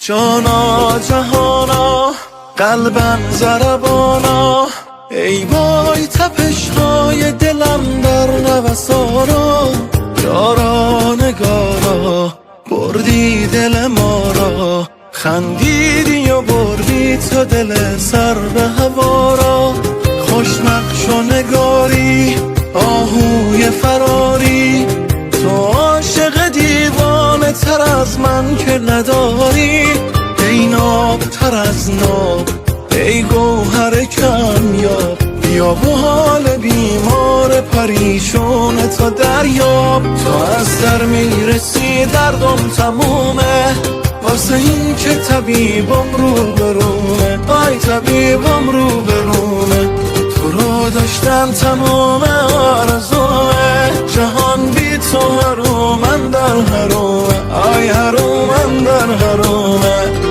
جانا جهانا قلبم ضربانا، ای وای تپش های دلم در نوسانا. یارا نگارا بردی دل ما را، خندیدی و بردی تو دل سر به هوا را. خوش نقش و نگاری آهوی فراری، تو عاشق دیوانه تر از من که نداری. ای ناب تر از ناب، ای گوهر کمیاب، بیا و حال بیمار پریشون تو دریاب. تو از در میرسی دردم تمومه، واسه این که طبیبم رو برونه. آی طبیبم رو برونه، تو رو داشتن تموم آرزومه. جهان بی تو هرومن در هرومه، آی هرومن در هرومه.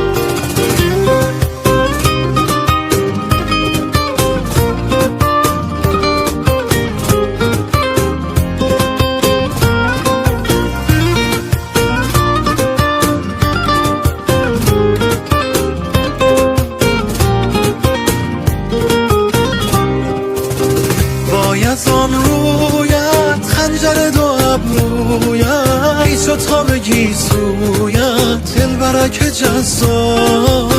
از آن رویت خنجر دو ابرویت، ای چو تا بگی سویت دل برک جذاب.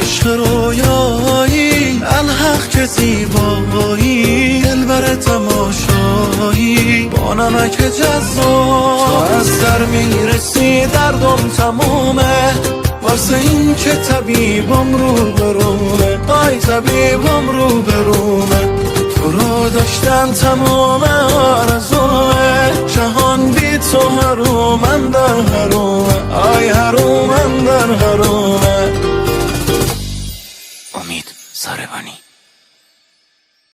عشق رویایی الحق که زیبایی، دل بر تماشایی با نمک جذاب. تو از در میرسی دردم تمومه، واسه این که طبیبم رو برونه. آی طبیبم رو برونه، تو رو داشتن تمام آرزومه. جهان بی تو هرومن در هرومه، آی هرومن در هرومه. امید ساربانی.